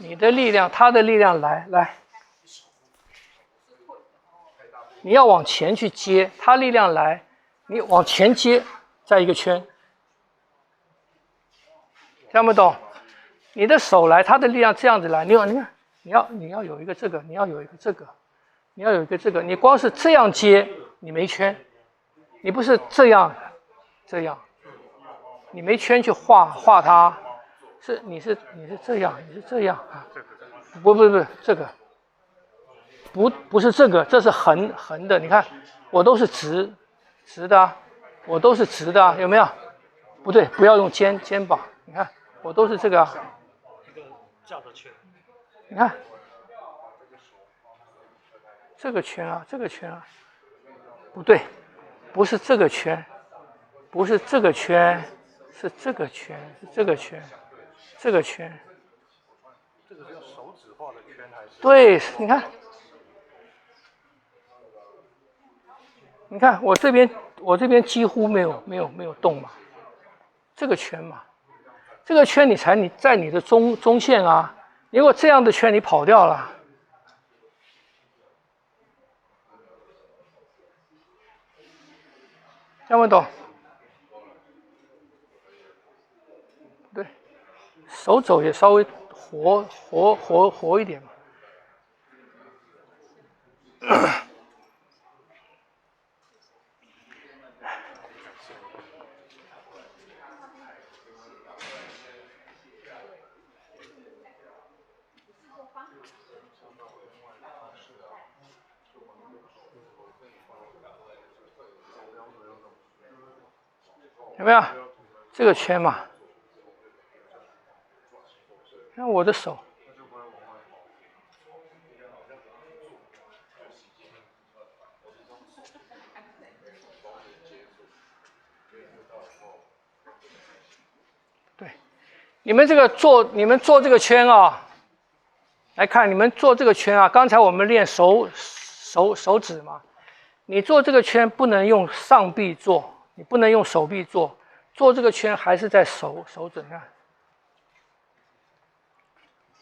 你的力量，他的力量来，你要往前去接，他力量来，你往前接，在一个圈，听不懂？你的手来，他的力量这样子来，你看，你要有一个这个，你要有一个这个，你要有一个这个，你光是这样接，你没圈，你不是这样，你没圈去画它，你是这样，你是这样啊？不，这个不是这个，这是横的，你看我都是直的啊，我都是直的啊，有没有？不对，不要用肩膀，你看我都是这个啊。一个架的圈，你看这个圈啊，这个圈啊，不对，不是这个圈，不是这个圈，是这个圈，是这个圈，这个圈。这个是用手指画的圈还是？对，你看我这边几乎没有动嘛，这个圈嘛，这个圈你在你的中线啊，如果这样的圈你跑掉了。听不懂？对，手肘也稍微活一点嘛。有没有这个圈嘛？看我的手，对，你们做这个圈啊，来看你们做这个圈啊。刚才我们练手指嘛，你做这个圈不能用上臂做，你不能用手臂做，做这个圈还是在手指，你看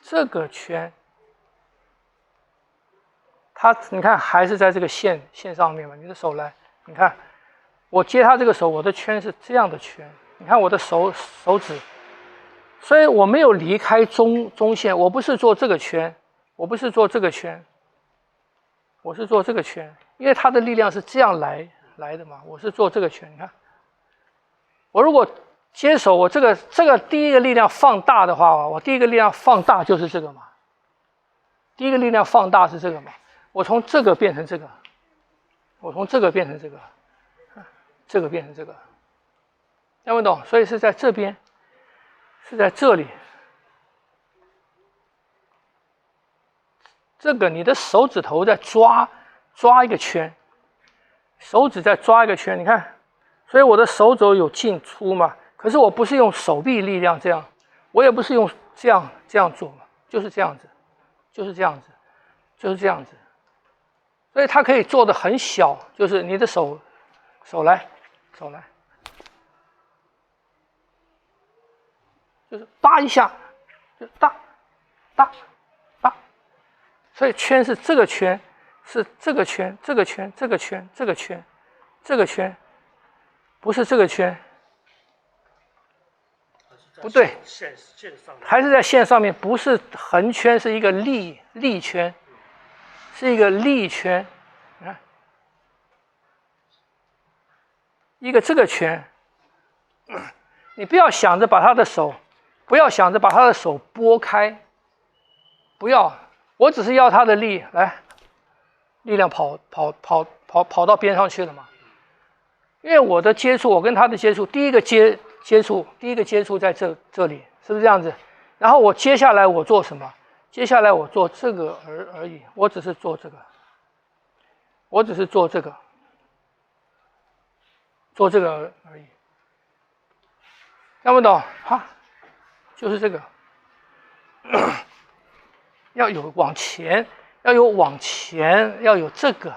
这个圈。你看还是在这个线上面嘛？你的手来，你看，我接他这个手，我的圈是这样的圈。你看我的手指，所以我没有离开中线，我不是做这个圈，我不是做这个圈，我是做这个圈，因为它的力量是这样来的嘛。我是做这个圈，你看，我如果接手，我这个第一个力量放大的话，我第一个力量放大就是这个嘛。第一个力量放大是这个嘛。我从这个变成这个，我从这个变成这个，这个变成这个，听不懂？所以是在这边，是在这里。这个你的手指头在抓一个圈，手指在抓一个圈，你看，所以我的手肘有进出嘛。可是我不是用手臂力量这样，我也不是用这样做嘛，就是这样子，就是这样子，就是这样子。所以它可以做的很小，就是你的手来，就是叭一下，就哒，所以圈是这个圈，是这个圈，这个圈，这个圈，这个圈，这个圈，不是这个圈，不对，线上还是在线上面，不是横圈，是一个力圈，是一个力圈。你看，一个这个圈，你不要想着把他的手拨开，不要，我只是要他的力量跑到边上去了嘛。因为我的接触，我跟他的接触，第一个接触在这里，是不是这样子？然后我接下来我做什么？接下来我做这个而已，我只是做这个，做这个而已，听不懂？哈，就是这个，要有往前，要有这个，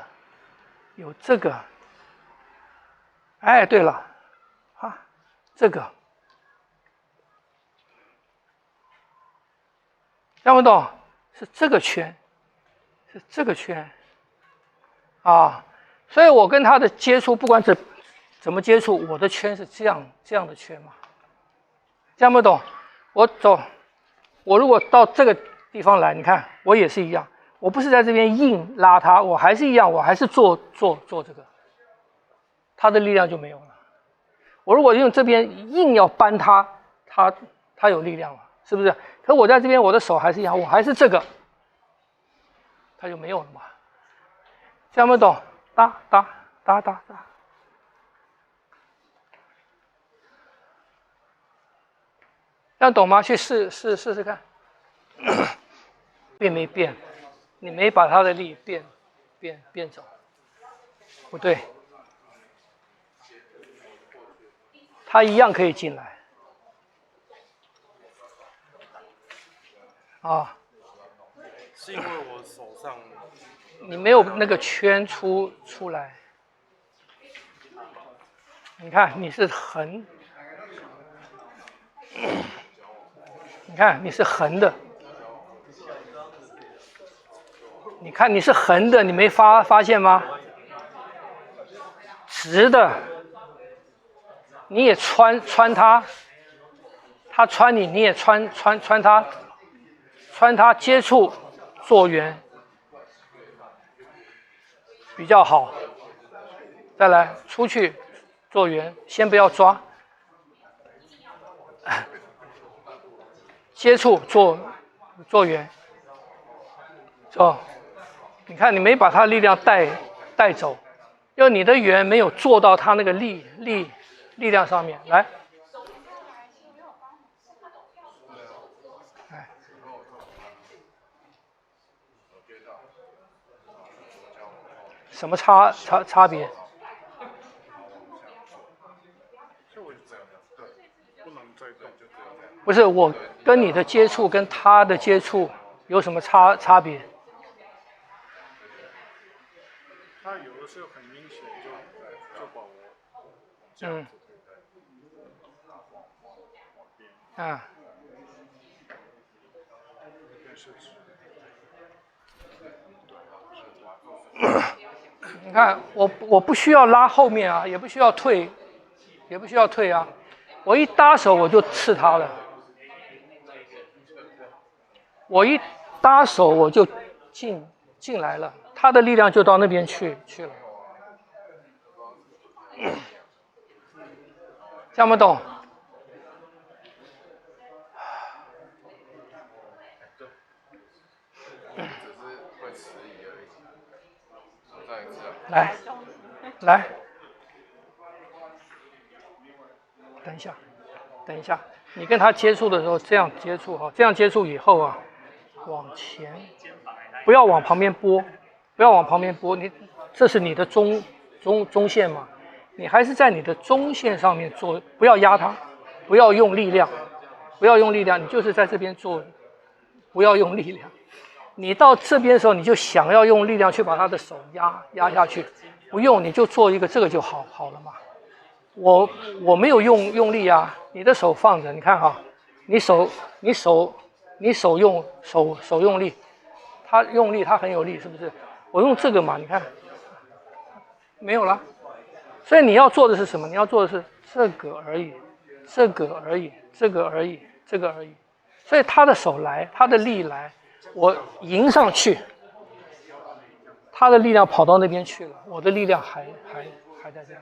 哎，对了，啊，这个，听不懂？是这个圈，是这个圈，啊，所以我跟它的接触，不管怎么接触，我的圈是这样的圈嘛，听不懂？我如果到这个地方来，你看我也是一样，我不是在这边硬拉它，我还是一样，我还是做这个，它的力量就没有了。我如果用这边硬要扳它，它有力量了，是不是？可我在这边，我的手还是一样，我还是这个，它就没有了嘛。听不懂？哒哒哒哒哒，这样懂吗？去试试看，变没变？你没把它的力变走，不对，它一样可以进来啊。是因为我手上你没有那个圈出来，你看你是横，你看你是横的，你看你是横的，你没发现吗？直的，你也穿它，它穿你，你也穿它，接触做圆比较好。再来出去做圆，先不要抓，接触做圆。哦，你看你没把它力量带走，因为你的圆没有做到它那个力量上面来。什么差别？不是我跟你的接触跟他的接触有什么差别？他有的时候很明显就把我这样子啊。你看我不需要拉后面啊，也不需要退啊，我一搭手我就刺他了，我一搭手我就进来了，他的力量就到那边去了，听不懂？来，等一下，你跟他接触的时候这样接触哈，这样接触以后啊，往前，不要往旁边拨，你这是你的中线嘛，你还是在你的中线上面做，不要压它，不要用力量，你就是在这边做，不要用力量。你到这边的时候，你就想要用力量去把他的手压下去，不用你就做一个这个就好了嘛。我没有用力啊，你的手放着，你看哈，你手用力，他用力，他很有力，是不是？我用这个嘛，你看没有了。所以你要做的是什么？你要做的是这个而已，这个而已。所以他的手来，他的力来，我迎上去，他的力量跑到那边去了，我的力量还在这里。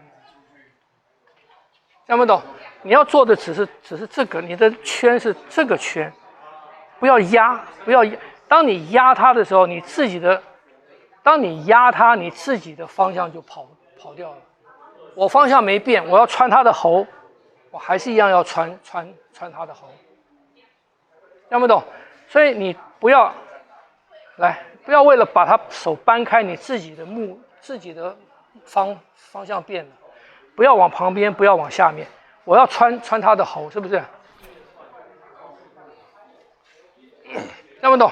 听不懂？你要做的只是这个，你的圈是这个圈，不要压。当你压它的时候，当你压它，你自己的方向就跑掉了。我方向没变，我要穿它的喉，我还是一样要穿它的喉。听不懂？所以你不要为了把他手搬开，你自己的方向变了。不要往旁边，不要往下面，我要穿他的喉，是不是？听不懂？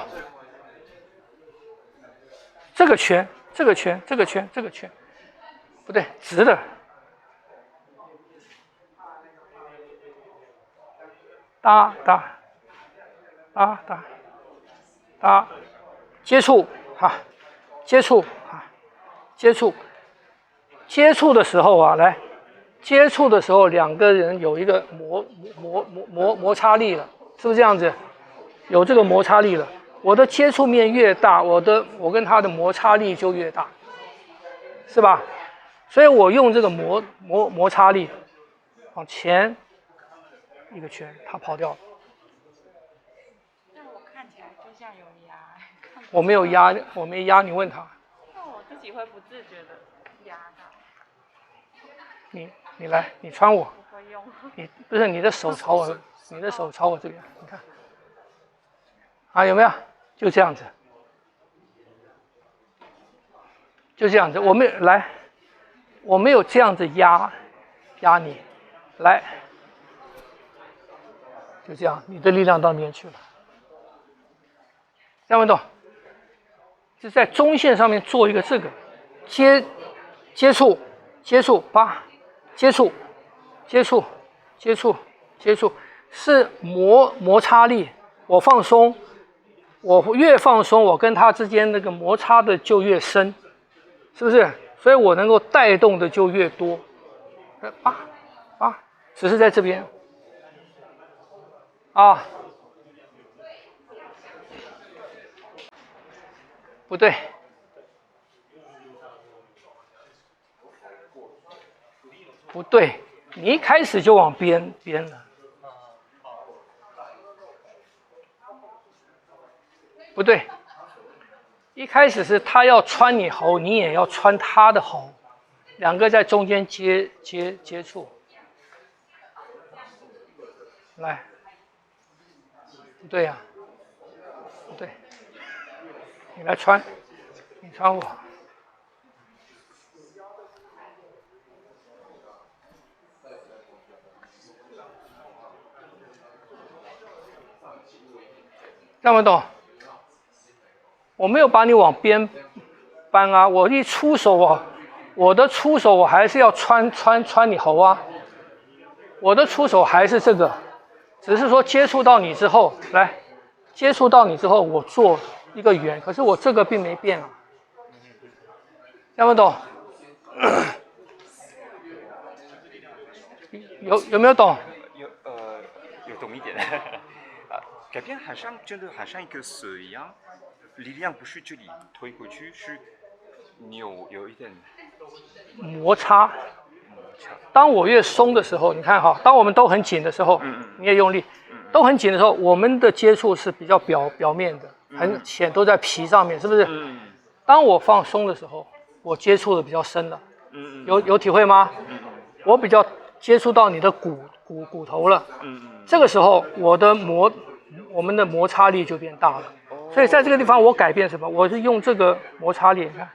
这个圈，不对，直的，哒，啊，接触哈，接触啊，接触，接触的时候啊，来，接触的时候两个人有一个摩擦力了，是不是这样子？有这个摩擦力了，我的接触面越大，我跟他的摩擦力就越大，是吧？所以我用这个摩擦力往前一个圈，它跑掉了。那我看起来就像有压。我没有压，我没压，你问他。那我自己会不自觉的压到。你来，你穿我。我会用。你不是你的手朝我，你的手朝我这边，你看。啊，有没有？就这样子，就这样子。我没有这样子压你，来，就这样，你的力量到那边去了。这样没懂？就在中线上面做一个这个接触，啪，接触，是摩擦力。我放松，我越放松，我跟他之间那个摩擦的就越深，是不是？所以我能够带动的就越多。只是在这边啊，不对，不对，你一开始就往边了，不对，一开始是他要穿你喉，你也要穿他的喉，两个在中间接触，来，不对呀，不对，你来穿，你穿我。看不懂？我没有把你往边搬啊，我一出手啊，我的出手我还是要穿你喉啊，我的出手还是这个，只是说接触到你之后，来，接触到你之后，我做一个圆，可是我这个并没变啊，看不懂？有没有懂？有懂一点。改变好像真的好像一个水一样，力量不是这里推回去，是你有一点摩擦。当我越松的时候，你看哈，当我们都很紧的时候，你也用力，都很紧的时候，我们的接触是比较表面的，很浅，都在皮上面，是不是？当我放松的时候，我接触的比较深了。有体会吗？我比较接触到你的骨头了。这个时候我们的摩擦力就变大了，所以在这个地方我改变什么？我是用这个摩擦力，你看，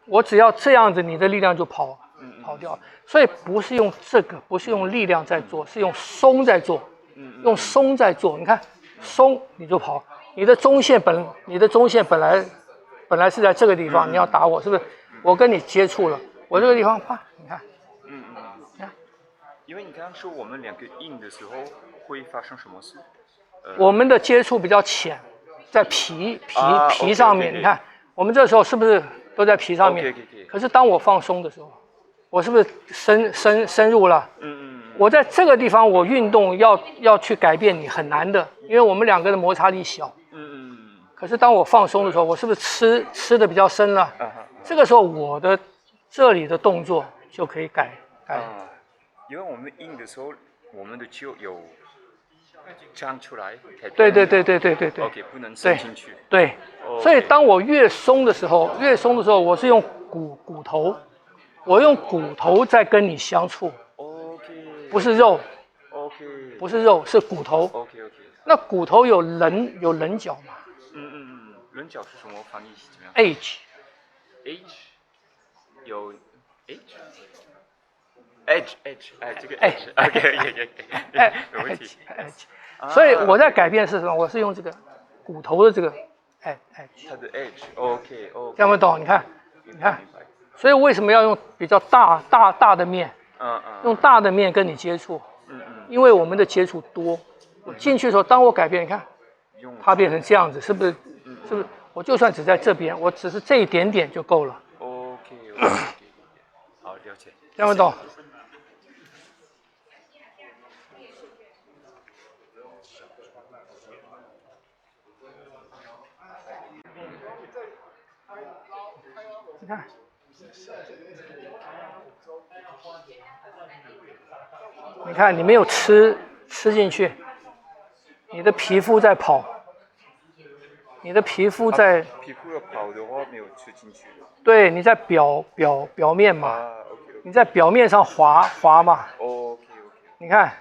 我只要这样子，你的力量就跑掉了。所以不是用这个，不是用力量在做，是用松在做，用松在做。你看，松你就跑，你的中线本来是在这个地方，你要打我，是不是？我跟你接触了，我这个地方啪，你看，因为你刚刚说我们两个硬的时候会发生什么事？我们的接触比较浅，在皮上面。你看，我们这时候是不是都在皮上面？可是当我放松的时候，我是不是深入了？我在这个地方我运动要去改变你很难的，因为我们两个的摩擦力小。可是当我放松的时候，我是不是吃的比较深了？这个时候我的这里的动作就可以改。因为我们硬的时候，我们的肌肉有张出来。对。OK， 不能伸进去。对，所以当我越松的时候，我是用骨头，我用骨头在跟你相处。不是肉。不是肉，是骨头。那骨头有棱角嘛？棱角是什么翻译怎么样 ？H 有 Edge， 这个 Edge， 没问题。所以我在改变是什么？我是用这个骨头的这个 Edge。它的 Edge，OK， 这样不懂？你看，所以为什么要用比较大的面？用大的面跟你接触。因为我们的接触多，我进去的时候，当我改变，你看，它变成这样子，是不是？是不是？我就算只在这边，我只是这一点点就够了。 OK，好，了解。听不懂？你看，你看，你没有吃进去，你的皮肤在跑，你的皮肤在，皮肤要跑的话没有吃进去的。对，你在表面嘛，啊，OK，你在表面上滑嘛， OK，你看，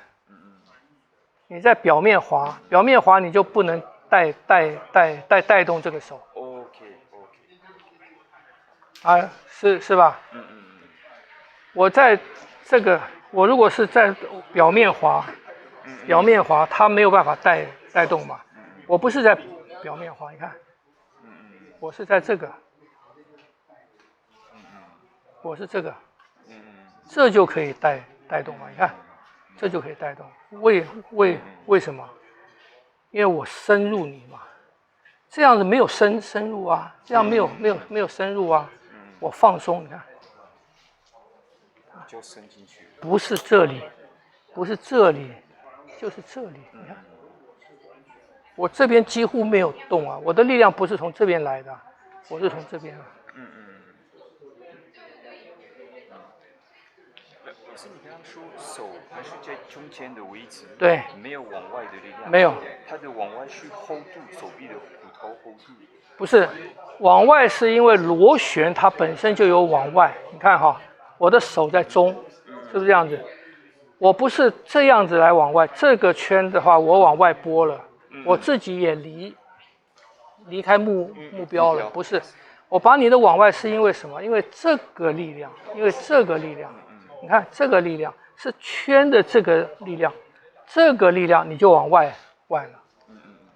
你在表面滑，表面滑你就不能带动这个手 OK，啊，是吧？我在这个，我如果是在表面滑，它没有办法带动嘛。我不是在表面滑，你看，我是在这个，我是这个，这就可以带动嘛。你看，这就可以带动。为什么？因为我深入你嘛，这样子没有深入啊，这样没有深入啊。我放松，你看。 就伸进去。不是这里，不是这里，就是这里。你看，我这边几乎没有动啊，我的力量不是从这边来的，我是从这边啊。可是你刚刚说手还是在中间的位置，对，没有往外的力量，没有，它的往外是 hold 住手臂的骨头 hold 住。不是，往外是因为螺旋它本身就有往外，你看哈。 我的手在中，是不是这样子？我不是这样子来往外，这个圈的话，我往外拨了，我自己也离开目标了，不是？我把你的往外是因为什么？因为这个力量，你看这个力量是圈的这个力量，这个力量你就往外了，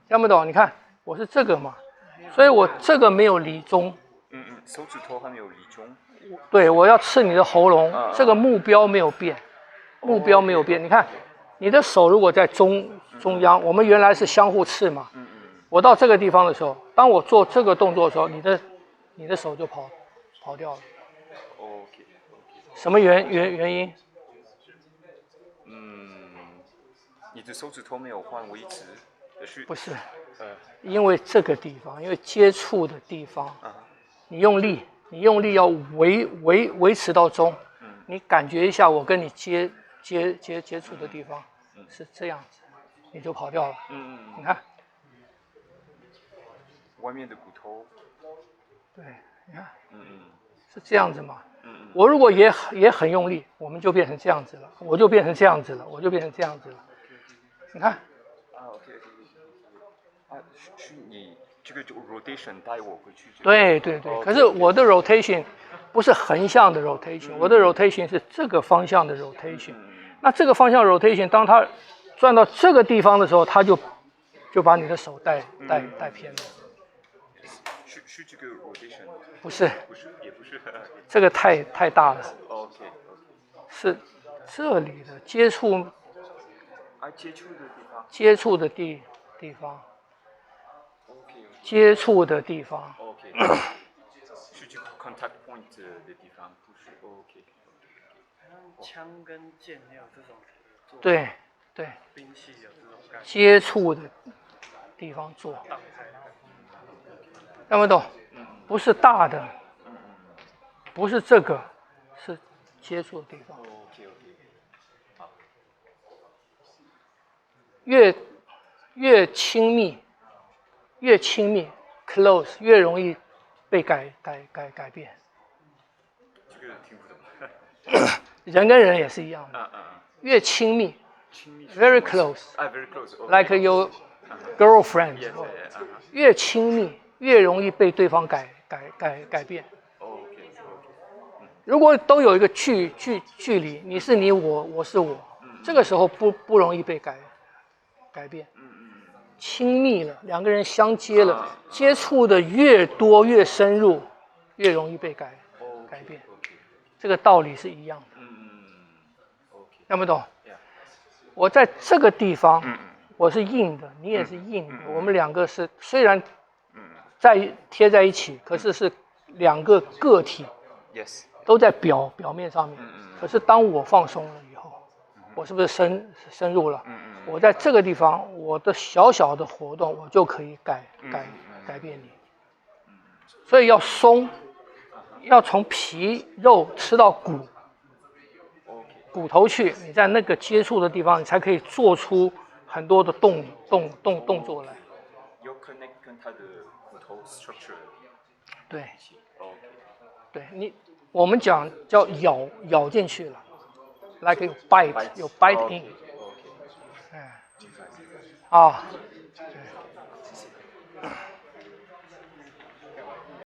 听不懂？你看我是这个嘛，所以我这个没有离中，手指头还没有离中。 对，我要刺你的喉咙，这个目标没有变，你看，你的手如果在中央，我们原来是相互刺嘛。我到这个地方的时候，当我做这个动作的时候，你的手就跑掉了。OK。什么原因？你的手指头没有换位置，不是，因为这个地方，因为接触的地方，你用力要维持到中，你感觉一下我跟你接触的地方是这样子，你就跑掉了。你看，外面的骨头。对，你看，是这样子嘛。我如果也很用力，我们就变成这样子了，我就变成这样子了。你看。OK。是你。 这个就 rotation 带我回去。对。可是我的 rotation 不是横向的 rotation，我的 rotation 是这个方向的 rotation。那这个方向 rotation， 当它转到这个地方的时候，它就把你的手带偏了。是这个 rotation？ 不是，也不是。这个太大了。OK。是这里的接触。接触的地方。 接触的地方。OK。是这个 contact point 的地方，不是 OK。枪跟剑也有这种。对。兵器有这种感觉。接触的地方做。听不懂？不是大的，不是这个，是接触的地方。OK。好。越亲密。 越亲密 ，close 越容易被改变。这个听不懂。人跟人也是一样的。越亲密 ，very close。very close。like your girlfriend。越亲密，越容易被对方改变。如果都有一个距离，你是你，我是我，这个时候不容易被改变。 亲密了，两个人相接了，接触的越多越深入，越容易被改变。这个道理是一样的。听不懂？我在这个地方，我是硬的，你也是硬的，我们两个是虽然贴在一起，可是是两个个体 Yes，都在表面上面。可是当我放松了以后，我是不是深入了？我在这个地方，我的小小的活动，我就可以改变你。所以要松，要从皮肉吃到骨头去，你在那个接触的地方，你才可以做出很多的动作来。有 connect 跟它的骨头 structure 对一起。OK。对我们讲叫咬进去了，like 有 bite 有 bite in。啊。